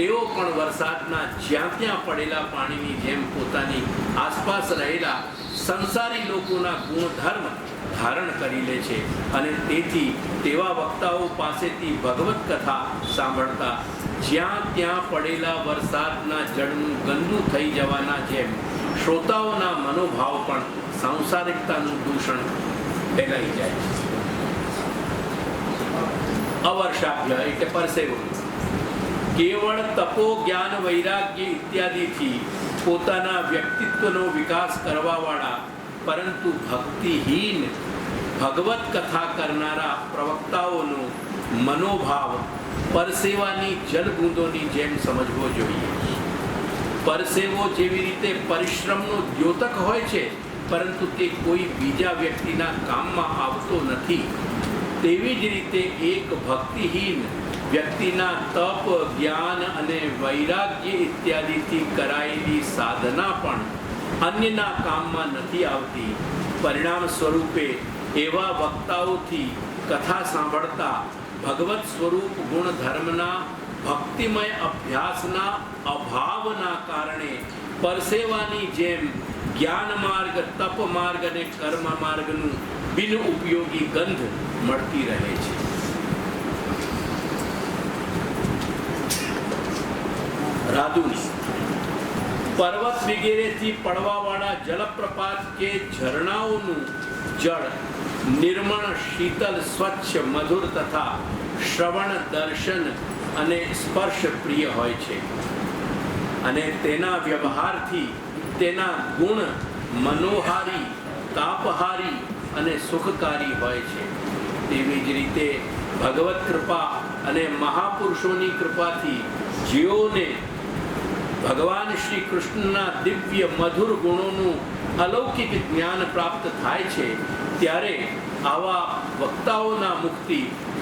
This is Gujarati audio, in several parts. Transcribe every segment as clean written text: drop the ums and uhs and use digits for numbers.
તેઓ પણ વરસાદના જ્યાં ત્યાં પડેલા પાણીની જેમ પોતાની આસપાસ રહેલા સંસારી લોકોના ગુણધર્મ ધારણ કરી લે છે અને તેથી તેવા વક્તાઓ પાસેથી ભગવત કથા સાંભળતા જ્યાં ત્યાં પડેલા વરસાદના જળનું ગંદુ થઈ જવાના જેમ શ્રોતાઓના મનોભાવ પણ સાંસારિકતાનું દૂષણ ફેલાઈ જાય છે. અવર્ષાભ્ય એટલે પરસેવો કેવળ તપો જ્ઞાન વૈરાગ્ય ઇત્યાદિથી પોતાના વ્યક્તિત્વનો વિકાસ કરવાવાળા પરંતુ ભક્તિહીન ભગવત કથા કરનારા પ્રવક્તાઓનો મનોભાવ પરસેવાની જલબૂંદોની જેમ સમજવો જોઈએ. પરસેવો જેવી રીતે પરિશ્રમનો દ્યોતક હોય છે પરંતુ તે કોઈ બીજા વ્યક્તિના કામમાં આવતો નથી, તેવી જ રીતે એક ભક્તિહીન વ્યક્તિના તપ જ્ઞાન અને વૈરાગ્ય ઇત્યાદિથી કરાયેલી સાધના પણ અન્યના કામમાં નથી આવતી. પરિણામ સ્વરૂપે એવા વક્તાઓથી કથા સાંભળતા ભગવત સ્વરૂપ ગુણધર્મના ભક્તિમય અભ્યાસના અભાવના કારણે પરસેવાની જેમ જ્ઞાન માર્ગ, તપ માર્ગ અને કર્મ માર્ગનું બિન ઉપયોગી ગંધ મળતી રહે છે. રાદુની પર્વત વગેરેથી પડવાવાળા જલપ્રપાત કે ઝરણાઓનું જળ નિર્મળ, શીતલ, સ્વચ્છ, મધુર તથા શ્રવણ, દર્શન અને સ્પર્શ પ્રિય હોય છે અને તેના વ્યવહારથી તેના ગુણ મનોહારી, તાપહારી અને સુખકારી હોય છે. તેવી જ રીતે ભગવત કૃપા અને મહાપુરુષોની કૃપાથી જેઓને ભગવાન શ્રી કૃષ્ણના દિવ્ય મધુર ગુણોનું અલૌકિક જ્ઞાન પ્રાપ્ત થાય છે, ત્યારે આવા વક્તાઓના મુક્તિ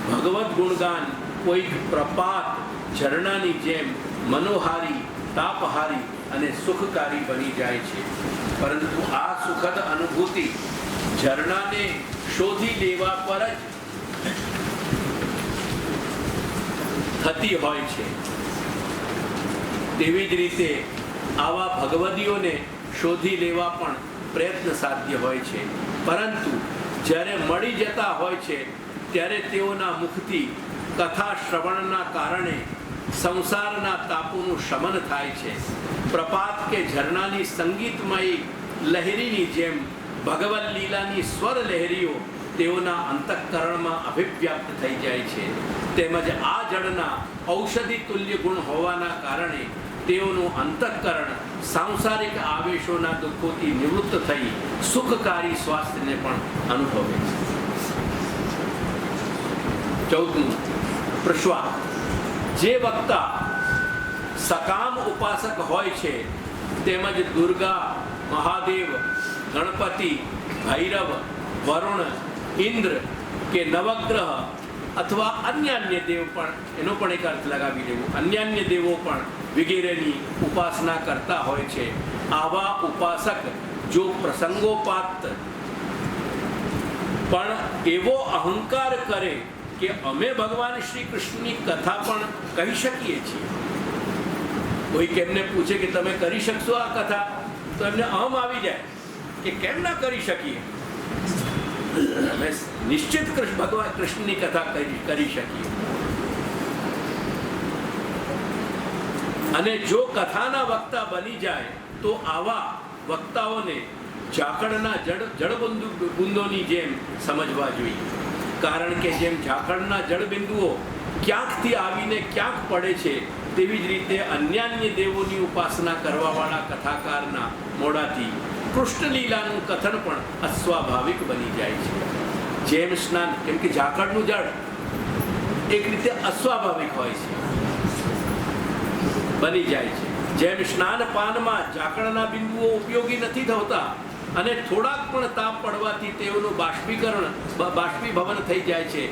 ભગવત ગુણગાન કોઈક પ્રપાત, ઝરણાની જેમ મનોહારી, તાપહારી અને સુખકારી બની જાય છે. પરંતુ આ સુખદ અનુભૂતિ ઝરણાને શોધી લેવા પર જ થતી હોય છે. તેવી જ રીતે આવા ભગવદીઓને શોધી લેવા પણ પ્રયત્ન સાધ્ય હોય છે, પરંતુ જ્યારે મળી જતા હોય છે ત્યારે તેઓના મુખથી કથા શ્રવણના કારણે સંસારના તાપોનું શમન થાય છે. પ્રપાત કે ઝરણાની સંગીતમય લહેરીની જેમ ભગવદ લીલાની સ્વર લહેરીઓ તેઓના અંતઃકરણમાં અભિવ્યાપ્ત થઈ જાય છે. તેમજ આ જળના ઔષધિ તુલ્ય ગુણ હોવાના કારણે તેઓનું અંતઃકરણ સાંસારિક આવેશોના દુઃખોથી નિવૃત્ત થઈ સુખકારી સ્વાસ્થ્યને પણ અનુભવે છે. 14. પ્રશ્વા જે વક્તા સકામ ઉપાસક હોય છે તેમજ દુર્ગા, મહાદેવ, ગણપતિ, ભૈરવ, વરુણ, ઇન્દ્ર કે નવગ્રહ અથવા અન્ય દેવ પણ, એનો પણ એક અર્થ લગાવી દેવું, અન્ય દેવો પણ વગેરેની ઉપાસના કરતા હોય છે. આવા ઉપાસક જો પ્રસંગોપાત પણ એવો અહંકાર કરે કે અમે ભગવાન શ્રી કૃષ્ણની કથા પણ કહી શકીએ છીએ. કોઈ કેમને પૂછે કે તમે કરી શકશો આ કથા, તો એમને અહમ આવી જાય કે કેમ ના કરી શકીએ. અમે નિશ્ચિત ભગવાન કૃષ્ણની કથા કરી શકીએ. અને જો કથાના વક્તા બની જાય તો આવા વક્તાઓને ઝાકળના જળબિંદુઓની જેમ સમજવા જોઈએ. કારણ કે જેમ ઝાકળના જળબિંદુઓ ક્યાંકથી આવીને ક્યાંક પડે છે, તેવી જ રીતે અન્ય દેવોની ઉપાસના કરવાવાળા કથાકારના મોઢાથી કૃષ્ણ લીલાનું કથન પણ અસ્વાભાવિક બની જાય છે. જેમ સ્નાન, કેમ કે ઝાકળનું જળ એક રીતે અસ્વાભાવિક હોય છે, બની જાય છે. જેમ સ્નાન પાનમાં ઝાકળના બિંદુઓ ઉપયોગી નથી થતા અને થોડાક પણ તાપ પડવાથી તેઓનું બાષ્પીભવન થઈ જાય છે,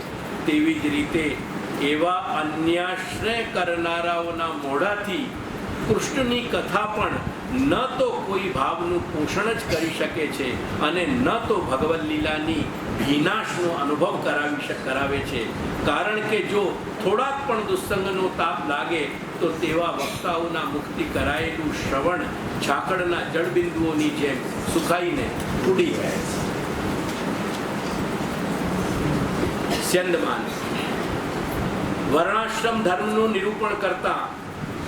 તેવી જ રીતે એવા અન્યાશ્રય કરનારાઓના મોઢાથી કૃષ્ણની કથા પણ ન તો કોઈ ભાવનું પોષણ જ કરી શકે છે અને ન તો ભગવદ લીલાની ભીનાશનો અનુભવ કરાવે છે. કારણ કે જો થોડાક પણ દુસ્સંગનો તાપ લાગે તો તેવા વક્તાઓના મુક્તિ કરાયેલું શ્રવણ ઝાકળના જળબિંદુઓની જેમ સુખાઈને ઉડી જાય. સ્યંદમાન વર્ણાશ્રમ ધર્મનું નિરૂપણ કરતા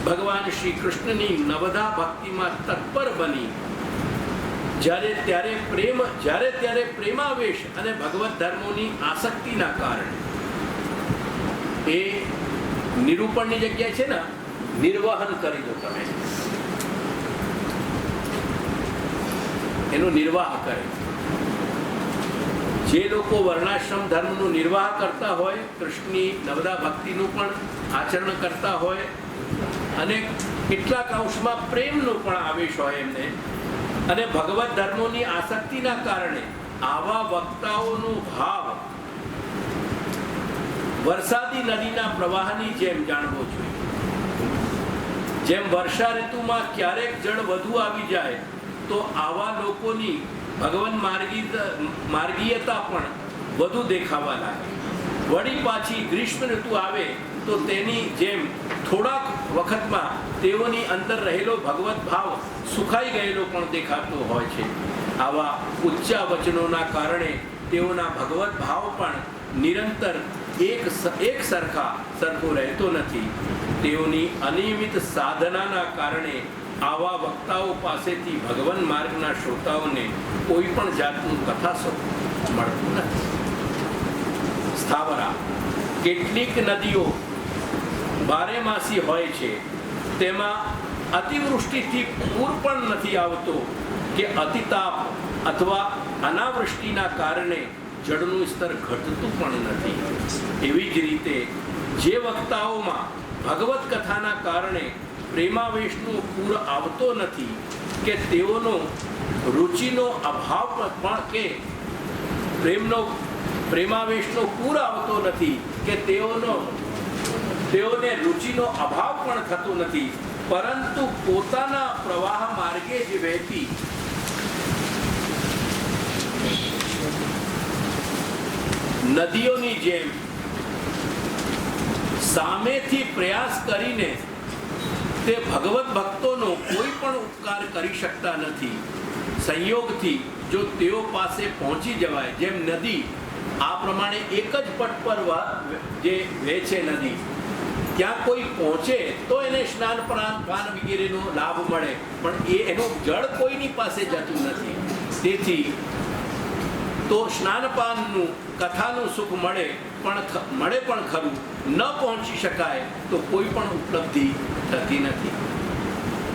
ભગવાન શ્રી કૃષ્ણની નવધા ભક્તિમાં તત્પર બની જ્યારે ત્યારે પ્રેમાવેશ અને ભગવત ધર્મોની આસક્તિના કારણે એ નિરૂપણની જગ્યાએ છે ને નિર્વહન કરી દો. તમે એનો નિર્વાહ કરે. જે લોકો વર્ણાશ્રમ ધર્મનું નિર્વાહ કરતા હોય, કૃષ્ણની નવધા ભક્તિનું પણ આચરણ કરતા હોય અને કેટલાક અંશમાં પ્રેમનો પણ આવેશ હોય એમને, અને ભગવત ધર્મોની આસક્તિના કારણે આવા વક્તાઓનો ભાવ વરસાદી નદીના પ્રવાહની જેમ જાણવો જોઈએ. જેમ વર્ષા ઋતુમાં ક્યારેક જળ વધુ આવી જાય તો આવા લોકોની ભગવાન માર્ગીયતા પણ વધુ દેખાવા લાગે. વળી પાછી ગ્રીષ્મ ઋતુ આવે તો તેની જેમ થોડાક વખતમાં તેઓની અંદર રહેલો ભગવત ભાવ સુખાઈ ગયેલો પણ દેખાતો હોય છે. આવા ઉચ્ચા વચનોના કારણે તેઓના ભગવત ભાવ પણ નિરંતર એક સરખો રહેતો નથી. તેઓની અનિયમિત સાધનાના કારણે આવા વક્તાઓ પાસેથી ભગવાન માર્ગના શ્રોતાઓને કોઈ પણ જાતનું કથાસો મળતું નથી. સ્થાવરા કેટલીક નદીઓ બારેમાસી હોય છે, તેમાં અતિવૃષ્ટિથી પૂર પણ નથી આવતો કે અતિતાપ અથવા અનાવૃષ્ટિના કારણે જળનું સ્તર ઘટતું પણ નથી. એવી જ રીતે જે વક્તાઓમાં ભગવત કથાના કારણે પ્રેમાવેશનો પૂર આવતો નથી કે તેઓનો રુચિનો અભાવ પણ કે પ્રેમાવેશનો પૂર આવતો નથી કે તેઓને રુચિનો અભાવ પણ થતો નથી, પરંતુ પોતાના પ્રવાહ માર્ગે જ વહેતી નદીઓની જેમ સામેથી પ્રયાસ કરીને તે ભગવત ભક્તોનો કોઈ પણ ઉપકાર કરી શકતા નથી. સંયોગથી જો તેઓ પાસે પહોંચી જવાય, જેમ નદી આ પ્રમાણે એક જ પટ પર જે વહે નદી, ત્યાં કોઈ પહોંચે તો એને સ્નાન પાન વગેરેનો લાભ મળે, પણ એનું જળ કોઈની પાસે જતું નથી. તેથી તો સ્નાનપાનનું કથાનું સુખ મળે પણ ખરું, ન પહોંચી શકાય તો કોઈ પણ ઉપલબ્ધિ થતી નથી.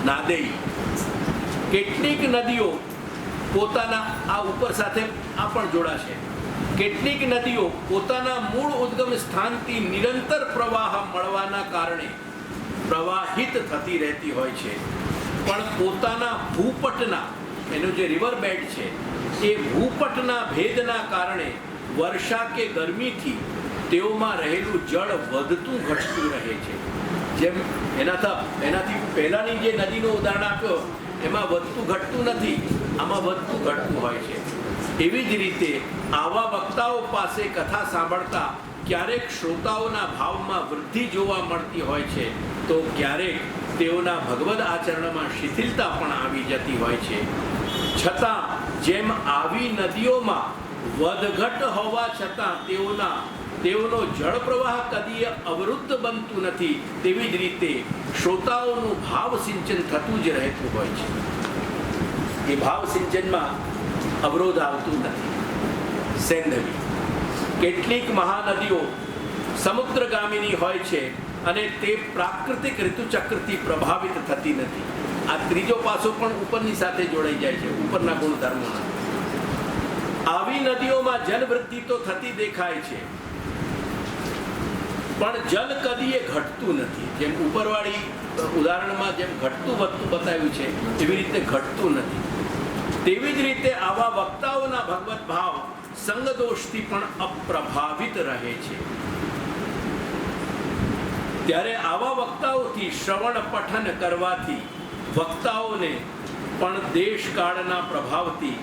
નાદેય કેટલીક નદીઓ પોતાના આ ઉપર સાથે આ પણ જોડાશે. કેટલીક નદીઓ પોતાના મૂળ ઉદ્ગમ સ્થાનથી નિરંતર પ્રવાહ મળવાના કારણે પ્રવાહિત થતી રહેતી હોય છે, પણ પોતાના ભૂપટના એનો જે રિવર બેડ છે એ ભૂપટના ભેદના કારણે વર્ષા કે ગરમીથી તેઓમાં રહેલું જળ વધતું ઘટતું રહે છે. જેમ એનાથી પહેલાની જે નદીનું ઉદાહરણ આપ્યો એમાં વધતું ઘટતું નથી, આમાં વધતું ઘટતું હોય છે. એવી જ રીતે આવા વક્તાઓ પાસે કથા સાંભળતા ક્યારેક શ્રોતાઓના ભાવમાં વૃદ્ધિ જોવા મળતી હોય છે, તો ક્યારેક તેઓના ભગવદ આચરણમાં શિથિલતા પણ આવી જતી હોય છે. છતાં જેમ આવી નદીઓમાં વધઘટ હોવા છતાં તેઓનો જળ પ્રવાહ કદી અવરુદ્ધ બનતું નથી, તેવી જ રીતે શ્રોતાઓનું ભાવ સિંચન થતું જ રહેતું હોય છે. એ ભાવ સિંચનમાં અવરોધ આવતું નથી. સૈંધવી કેટલીક મહાનદીઓ સમુદ્રગામિની હોય છે અને તે પ્રાકૃતિક ઋતુચક્રથી પ્રભાવિત થતી નથી. આ ત્રીજો પાસો પણ ઉપરની સાથે જોડાઈ જાય છે, ઉપરના ગુણધર્મોના. આવી નદીઓમાં જલવૃદ્ધિ તો થતી દેખાય છે, પણ જલ કદી એ ઘટતું નથી. જેમ ઉપરવાળી ઉદાહરણમાં જેમ ઘટતું વધતું બતાવ્યું છે એવી રીતે ઘટતું નથી. તેવી જ રીતે આવા વક્તાઓના ભગવત ભાવ સંગદોષથી પણ અપ્રભાવિત રહે છે. ત્યારે આવા વક્તાઓથી શ્રવણ પઠન કરવાથી વક્તાઓને પણ દેશકાળના પ્રભાવથી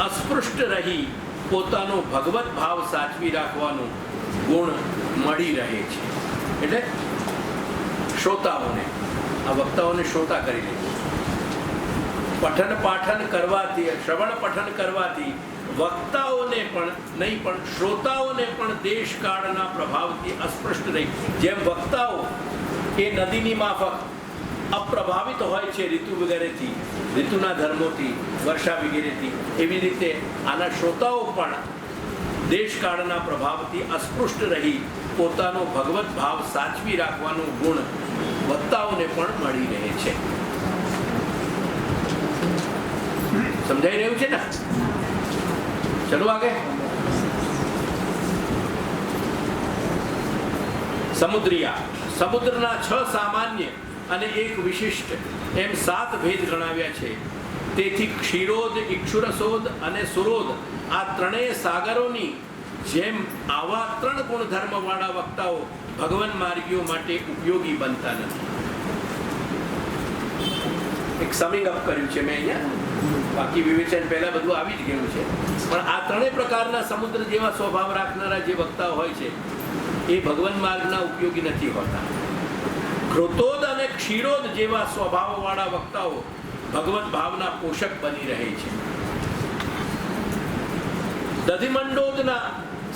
અસ્પૃષ્ટ રહી પોતાનો ભગવત ભાવ સાચવી રાખવાનો ગુણ મળી રહે છે. એટલે શ્રોતાઓને, આ વક્તાઓને શ્રોતા કરી લે. પઠન પાઠન કરવાથી, શ્રવણ પઠન કરવાથી વક્તાઓને પણ નહીં પણ શ્રોતાઓને પણ દેશકાળના પ્રભાવથી અસ્પૃષ્ટ રહી. જેમ વક્તાઓ એ નદીની માફક અપ્રભાવિત હોય છે ઋતુ વગેરેથી, ઋતુના ધર્મોથી, વર્ષા વગેરેથી, એવી રીતે આના શ્રોતાઓ પણ દેશકાળના પ્રભાવથી અસ્પૃષ્ટ રહી પોતાનો ભગવત ભાવ સાચવી રાખવાનો ગુણ વક્તાઓને પણ મળી રહે છે. સમજાઈ રહ્યું છે ને? ચલો આગળ. સમુદ્રિયા, સમુદ્રના 6 સામાન્ય અને 1 વિશિષ્ટ એમ 7 ભેદ ગણાવ્યા છે. તેથી ક્ષીરોદ, ઇક્ષુરસોદ અને સુરોદ આ ત્રણેય સાગરોની જેમ આવા 3 ગુણધર્મવાળા વક્તાઓ ભગવાન માર્ગીઓ માટે ઉપયોગી બનતા નથી. એક સમિંગ અપ કર્યું છે મેં અહીંયા. બાકી વિવેચન પહેલા બધું આવી જ ગયું છે. પણ આ 3 પ્રકારના સમુદ્ર જેવા સ્વભાવ રાખનારા જે વક્તાઓ હોય છે એ ભગવાન માર્ગના ઉપયોગી નથી હોતા. ઘૃતોદ અને ક્ષીરોદ જેવા સ્વભાવવાળા વક્તાઓ ભગવત ભાવના પોષક બની રહે છે. દધિમંડોદના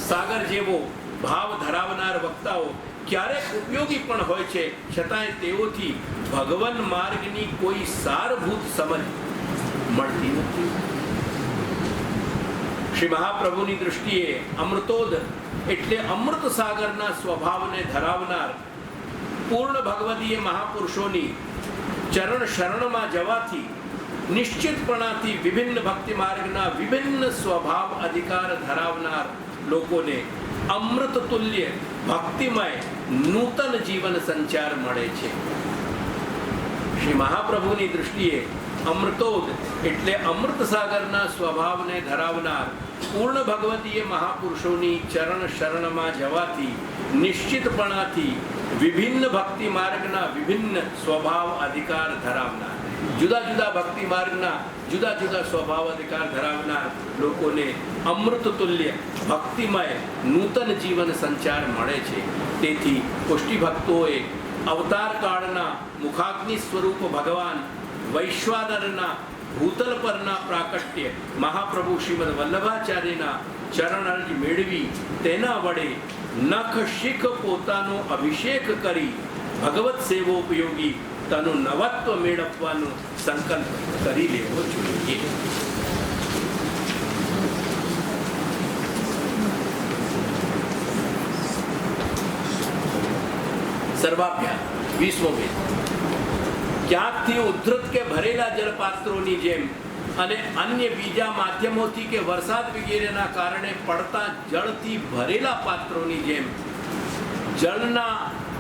સાગર જેવો ભાવ ધરાવનાર વક્તાઓ ક્યારેક ઉપયોગી પણ હોય છે, છતાંય તેઓથી ભગવાન માર્ગની કોઈ સારભૂત સમજ મળતી નથી. શ્રી મહાપ્રભુની દૃષ્ટિએ અમૃતોદ એટલે અમૃત સાગરના સ્વભાવને ધરાવનાર પૂર્ણ ભગવદીય મહાપુરુષોની ચરણ શરણમાં જવાથી નિશ્ચિતપણાથી વિભિન્ન ભક્તિ માર્ગના વિભિન્ન સ્વભાવ અધિકાર ધરાવનાર લોકોને અમૃત તુલ્ય ભક્તિમય નૂતન જીવન સંચાર મળે છે. શ્રી મહાપ્રભુની દૃષ્ટિએ અમૃતોદ એટલે અમૃત સાગરના સ્વભાવને ધરાવનાર પૂર્ણ ભગવદીય મહાપુરુષોની ચરણ શરણમાં જવાથી નિશ્ચિતપણાથી વિભિન્ન ભક્તિ માર્ગના વિભિન્ન સ્વભાવ અધિકાર ધરાવનાર, જુદા જુદા ભક્તિ માર્ગના જુદા જુદા સ્વભાવ અધિકાર ધરાવનાર લોકોને અમૃત તુલ્ય ભક્તિમય નૂતન જીવન સંચાર મળે છે. તેથી પુષ્ટિ ભક્તોએ અવતાર કાળના મુખાગ્નિ સ્વરૂપ ભગવાન વૈશ્વાનરના ભૂતલ પરના પ્રાકટ્ય મહાપ્રભુ શ્રીમદ વલ્લભાચાર્યના ચરણરજ મેળવી તેના વડે નખ શીખ પોતાનો અભિષેક કરી ભગવત સેવોપયોગી તનું નવત્વ મેળવવાનો સંકલ્પ કરી લેવો જોઈએ. સર્વાભ્યાસ 20મો ભેદ. ક્યાંકથી ઉદ્ધૃત કે ભરેલા જળપાત્રોની જેમ અને અન્ય બીજા માધ્યમોથી કે વરસાદ વગેરેના કારણે પડતા જળથી ભરેલા પાત્રોની જેમ જળના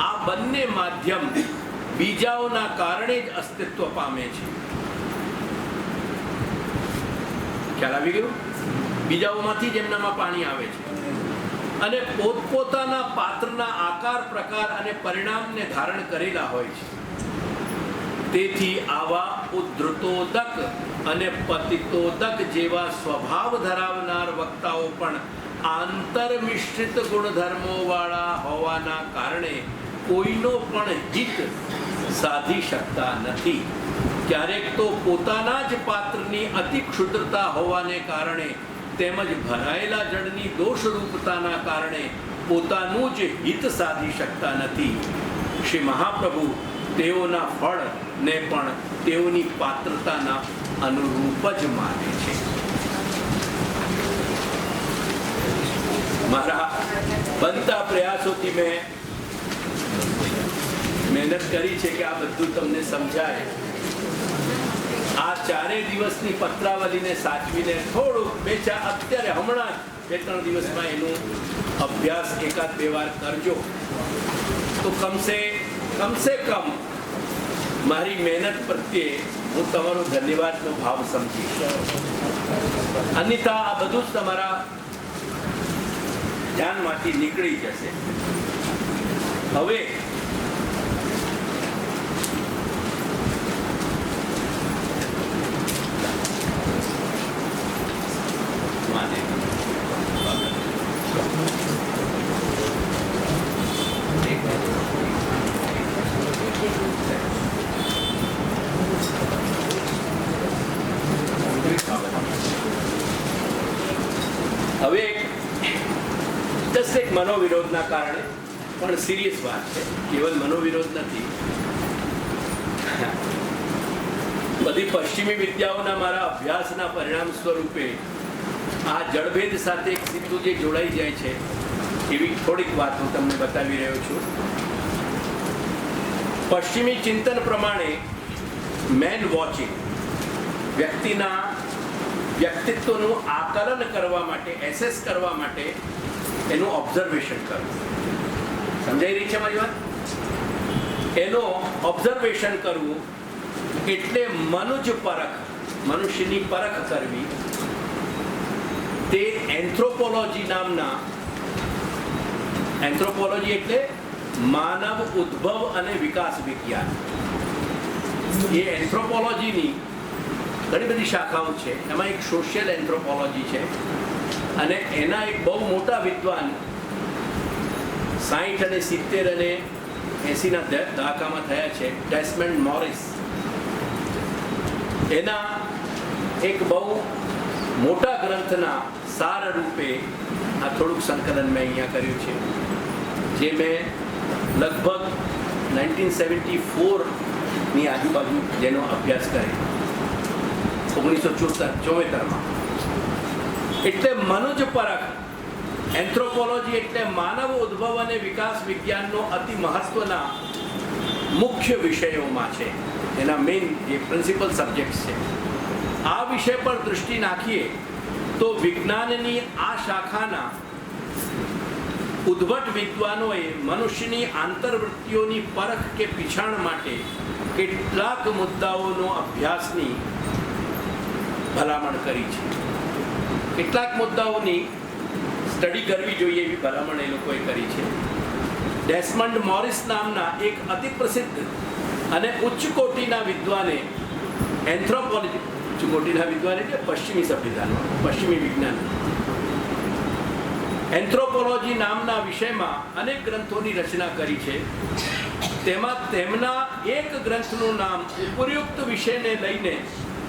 આ બંને માધ્યમ બીજાઓના કારણે જ અસ્તિત્વ પામે છે. ખ્યાલ આવી ગયું? બીજાઓમાંથી જ એમનામાં પાણી આવે છે અને પોતપોતાના પાત્રના આકાર, પ્રકાર અને પરિણામને ધારણ કરેલા હોય છે. તેથી આવા ઉદ્ધૃતોદક અને પતિતોદક જેવા સ્વભાવ ધરાવનાર વક્તાઓ પણ આંતરમિશ્રિત ગુણધર્મો વાળા હોવાના કારણે કોઈનો પણ હિત સાધી શકતા નથી. ક્યારેક તો પોતાના જ પાત્રની અતિ ક્ષુદ્રતા હોવાને કારણે તેમજ ભરાયેલા જળની દોષરૂપતાના કારણે પોતાનું જ હિત સાધી શકતા નથી. શ્રી મહાપ્રભુ તેઓના ફળ ને પણ તેઓની પાત્રતાના અનુરૂપ જ માને છે. મારા બનતા પ્રયાસોથી મેં મહેનત કરી છે કે આ બધું તમને સમજાય. આ 4 દિવસની પત્રાવલીને સાચવીને થોડુંક અત્યારે હમણાં 2-3 દિવસમાં એનું અભ્યાસ 1-2 વાર કરજો તો કમસે કમ મારી મહેનત પ્રત્યે હું તમારો ધન્યવાદનો ભાવ સમજીશ. અન્યથા આ બધું જ તમારા ધ્યાનમાંથી નીકળી જશે. હવે મનોવિરોધના કારણે, પણ સિરિયસ વાત છે, કેવલ મનોવિરોધ નથી. બધી પશ્ચિમી વિદ્યાઓના મારા અભ્યાસના પરિણામ સ્વરૂપે આ જળભેદ સાથે એક સીધું જે જોડાઈ જાય છે એવી થોડીક વાત હું તમને બતાવી રહ્યો છું. પશ્ચિમી ચિંતન પ્રમાણે મેન વોચિંગ, વ્યક્તિના વ્યક્તિત્વનું આકલન કરવા માટે, એસેસ કરવા માટે એનું ઓબ્ઝર્વેશન કરવું. સમજાઈ રહી છે મારી વાત? એનો ઓબ્ઝર્વેશન કરવું એટલે મનુજ પરખ, મનુષ્યની પરખ કરવી. તે એન્થ્રોપોલોજી નામના, એન્થ્રોપોલોજી એટલે માનવ ઉદ્ભવ અને વિકાસ વિજ્ઞાન. એ એન્થ્રોપોલોજીની ઘણી બધી શાખાઓ છે. એમાં એક સોશિયલ એન્થ્રોપોલોજી છે અને એના એક બહુ મોટા વિદ્વાન 60 અને 70 અને 80ના દહાકામાં થયા છે, ડેસમન્ડ મોરિસ. એના એક બહુ મોટા ગ્રંથના સાર રૂપે આ થોડુંક સંકલન મેં અહીંયા કર્યું છે, જે મેં લગભગ 1974ની આજુબાજુ જેનો અભ્યાસ કર્યો, 1974માં. એટલે મનુજ પરખ, એન્થ્રોપોલોજી એટલે માનવ ઉદ્ભવ અને વિકાસ વિજ્ઞાનનો અતિ મહત્વના મુખ્ય વિષયોમાં છે. એના મેઇન જે પ્રિન્સિપલ સબ્જેક્ટ્સ છે. આ વિષય પર દૃષ્ટિ નાખીએ તો વિજ્ઞાનની આ શાખાના ઉદ્ભટ વિદ્વાનોએ મનુષ્યની આંતરવૃત્તિઓની પરખ કે પીછાણ માટે કેટલાક મુદ્દાઓનો અભ્યાસની ભલામણ કરી છે. કેટલાક મુદ્દાઓની સ્ટડી કરવી જોઈએ એવી ભલામણ એ લોકોએ કરી છે. ડેસમન્ડ મોરિસ નામના એક અતિ પ્રસિદ્ધ અને ઉચ્ચ કોટીના વિદ્વાને એન્થ્રોપોલોજી, ઉચ્ચ કોટીના વિદ્વાન એટલે પશ્ચિમી સભ્યતાનો, પશ્ચિમી વિજ્ઞાન, એન્થ્રોપોલોજી નામના વિષયમાં અનેક ગ્રંથોની રચના કરી છે. તેમાં તેમના એક ગ્રંથનું નામ ઉપયુક્ત વિષયને લઈને,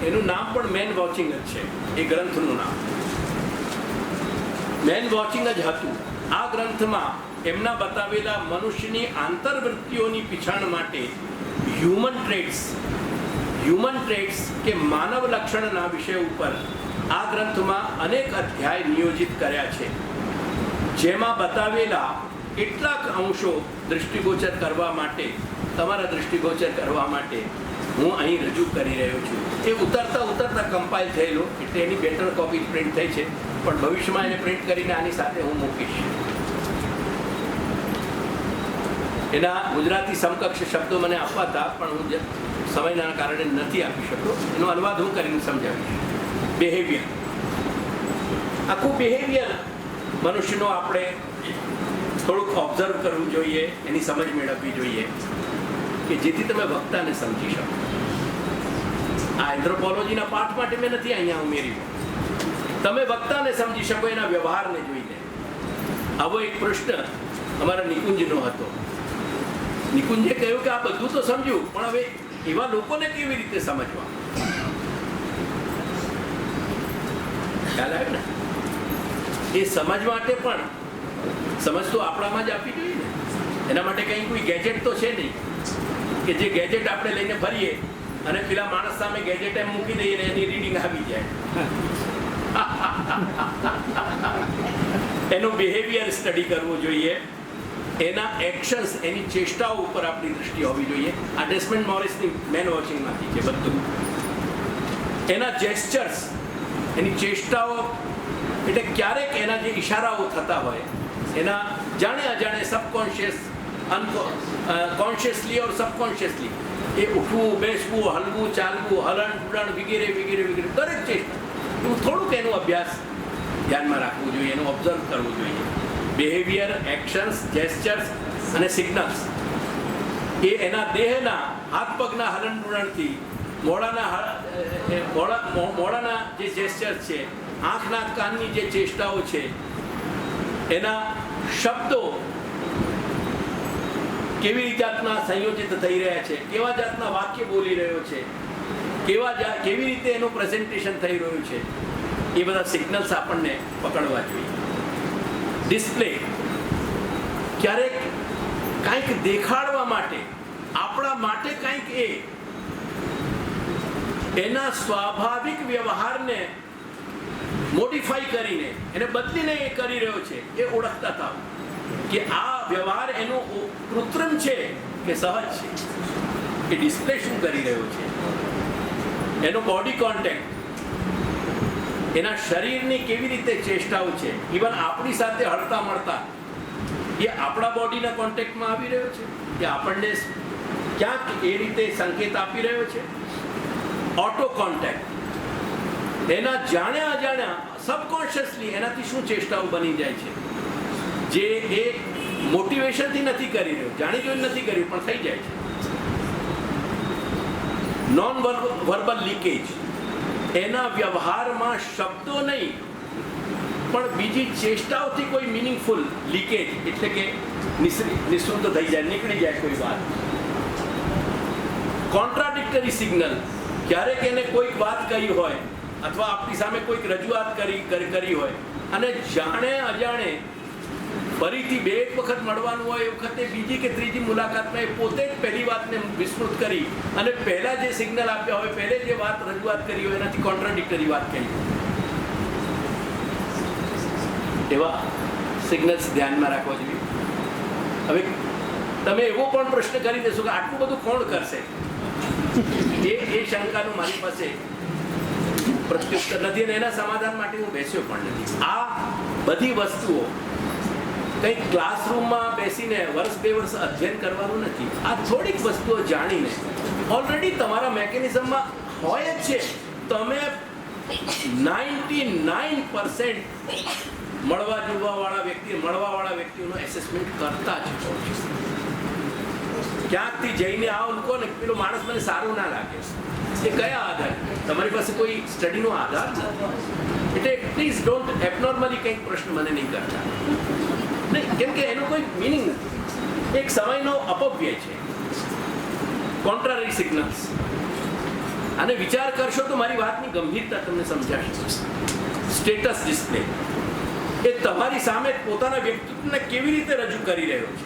એનું નામ પણ મેન વોચિંગ જ છે. એ ગ્રંથનું નામ મેન વોચિંગ જ હતું. આ ગ્રંથમાં એમના બતાવેલા મનુષ્યની આંતરવૃત્તિઓની પીછાણ માટે હ્યુમન ટ્રેટ્સ કે માનવ લક્ષણના વિષય ઉપર આ ગ્રંથમાં અનેક અધ્યાય નિયોજિત કર્યા છે, જેમાં બતાવેલા કેટલાક અંશો દૃષ્ટિગોચર કરવા માટે, તમારા દૃષ્ટિગોચર કરવા માટે હું અહીં રજૂ કરી રહ્યો છું. એ ઉતરતા કમ્પાઇલ થયેલો, એટલે એની બેટર કોપી પ્રિન્ટ થઈ છે, પણ ભવિષ્યમાં એને પ્રિન્ટ કરીને આની સાથે હું મૂકીશ. એના ગુજરાતી સમકક્ષ શબ્દો મને આપવા હતા, પણ હું સમયના કારણે નથી આપી શકતો. એનો અનુવાદ હું કરીને સમજાવીશ. બિહેવિયર, આખું બિહેવિયર મનુષ્યનો આપણે થોડુંક ઓબ્ઝર્વ કરવું જોઈએ, એની સમજ મેળવવી જોઈએ કે જેથી તમે વક્તાને સમજી શકો. આ એન્થ્રોપોલોજીના પાઠ માટે મેં નથી અહીંયા ઉમેર્યું. તમે વક્તાને સમજી શકો એના વ્યવહારને જોઈને. આવો એક પ્રશ્ન અમારા નિકુંજનો હતો. નિકુંજે કહ્યું કે આ બધું તો સમજ્યું, પણ હવે એવા લોકોને કેવી રીતે સમજવા? ખ્યાલ આવે ને? એ સમજ માટે પણ સમજ તો આપણામાં જ આપવી જોઈએ ને. એના માટે કંઈ કોઈ ગેજેટ તો છે નહીં કે જે ગેજેટ આપણે લઈને ફરીએ અને પેલા માણસ સામે ગેજેટ એમ મૂકી દઈએ ને એની રીડિંગ આવી જાય. એનું બિહેવિયર સ્ટડી કરવું જોઈએ. એના એક્શન્સ, એની ચેષ્ટાઓ ઉપર આપણી દૃષ્ટિ હોવી જોઈએ. આ ડેસમન્ડ મોરિસની મેન વોચિંગમાંથી છે બધું. એના જેસ્ચર્સ, એની ચેષ્ટાઓ, એટલે ક્યારેક એના જે ઈશારાઓ થતા હોય, એના જાણે અજાણે સબકોન્શિયસ, કોન્શિયસલી ઓર સબકોન્શિયસલી, એ ઉઠવું, બેસવું, હલવું, ચાલવું, હલણ ફૂલણ વગેરે વગેરે વગેરે દરેક ચેષ્ટા, એવું થોડુંક એનો અભ્યાસ ધ્યાનમાં રાખવું જોઈએ, એનું ઓબ્ઝર્વ કરવું જોઈએ. બિહેવિયર, એક્શન્સ, જેસ્ચર્સ અને સિગ્નલ્સ એ એના દેહના હાથ પગના હલનડુલણથી, મોડાના જે જેસ્ચર્સ છે, આંખના કાનની જે ચેષ્ટાઓ છે, એના શબ્દો કેવી જાતના સંયોજિત થઈ રહ્યા છે, કેવા જાતના વાક્ય બોલી રહ્યો છે, કેવી રીતે એનું પ્રેઝન્ટેશન થઈ રહ્યું છે, એ બધા સિગ્નલ્સ આપણને પકડવા જોઈએ. ડિસ્પ્લે, ક્યારેક કાંઈક દેખાડવા માટે, આપણા માટે કાંઈક એના સ્વાભાવિક વ્યવહારને મોડિફાઈ કરીને, એને બદલીને એ કરી રહ્યો છે, એ ઓળખતા થાવ કે આ વ્યવહાર એનો કૃત્રિમ છે કે સહજ છે. એ ડિસ્પ્લે શું કરી રહ્યો છે, એનો બોડી કોન્ટેક્ટ, એના શરીરની કેવી રીતે ચેષ્ટાઓ છે, ઇવન આપણી સાથે હળતા મળતા, એ આપણા બોડીના કોન્ટેક્ટમાં આવી રહ્યો છે કે આપણને ક્યાંક એ રીતે સંકેત આપી રહ્યો છે. ઓટો કોન્ટેક્ટ, એના જાણ્યા અજાણ્યા સબકોન્શિયસલી એનાથી શું ચેષ્ટાઓ બની જાય છે, જે એ મોટિવેશનથી નથી કરી રહ્યો, જાણી જોઈને નથી કર્યું પણ થઈ જાય છે. નોન વર્બલ લીકેજ, એના વ્યવહારમાં શબ્દો નહીં પણ બીજી ચેષ્ટાઓથી કોઈ મિનિંગફુલ લીકેજ, એટલે કે નિઃશુદ્ધ થઈ જાય, નીકળી જાય કોઈ વાત. કોન્ટ્રાડિક્ટરી સિગ્નલ, ક્યારેક એને કોઈક વાત કહી હોય અથવા આપણી સામે કોઈક રજૂઆત કરી હોય અને જાણે અજાણે ફરીથી બે એક વખત મળવાનું હોય એ વખતે બીજી કે ત્રીજી મુલાકાતમાં એ પોતે જ પહેલી વાતને વિસ્તૃત કરી અને પહેલા જે સિગ્નલ આપ્યા હોય, પહેલે જે વાત રજૂઆત કરી હોય એનાથી કોન્ટ્રાડિક્ટરી વાત કહી. એવા સિગ્નલ્સ ધ્યાનમાં રાખવા જોઈએ. હવે તમે એવો પણ પ્રશ્ન કરી દેશો કે આટલું બધું કોણ કરશે, એ શંકાનું મારી પાસે પ્રત્યુત્તર નથી અને એના સમાધાન માટે હું બેસ્યો પણ નથી. આ બધી વસ્તુઓ કંઈક ક્લાસરૂમમાં બેસીને વર્ષ 2 વર્ષ અધ્યયન કરવાનું નથી. આ થોડીક વસ્તુઓ જાણીને ઓલરેડી તમારા મેકેનિઝમમાં હોય જ છે. તમે 99% મળવાવાળા વ્યક્તિઓનું એસેસમેન્ટ કરતા જ છો. ક્યાંકથી જઈને આવો લોકો ને પેલો માણસ મને સારું ના લાગે, એ કયા આધાર? તમારી પાસે કોઈ સ્ટડીનો આધાર નથી. એટલે પ્લીઝ ડોન્ટ એબનોર્મલી કંઈક પ્રશ્ન મને નહીં કરતા નહીં, કેમ કે એનો કોઈ મિનિંગ નથી. એક સમયનો અપવ્યય છે. કોન્ટ્રારી સિગ્નલ્સ, અને વિચાર કરશો તો મારી વાતની ગંભીરતા તમને સમજાશે. સ્ટેટસ ડિસ્પ્લે, એ તમારી સામે પોતાના વ્યક્તિત્વને કેવી રીતે રજૂ કરી રહ્યો છે,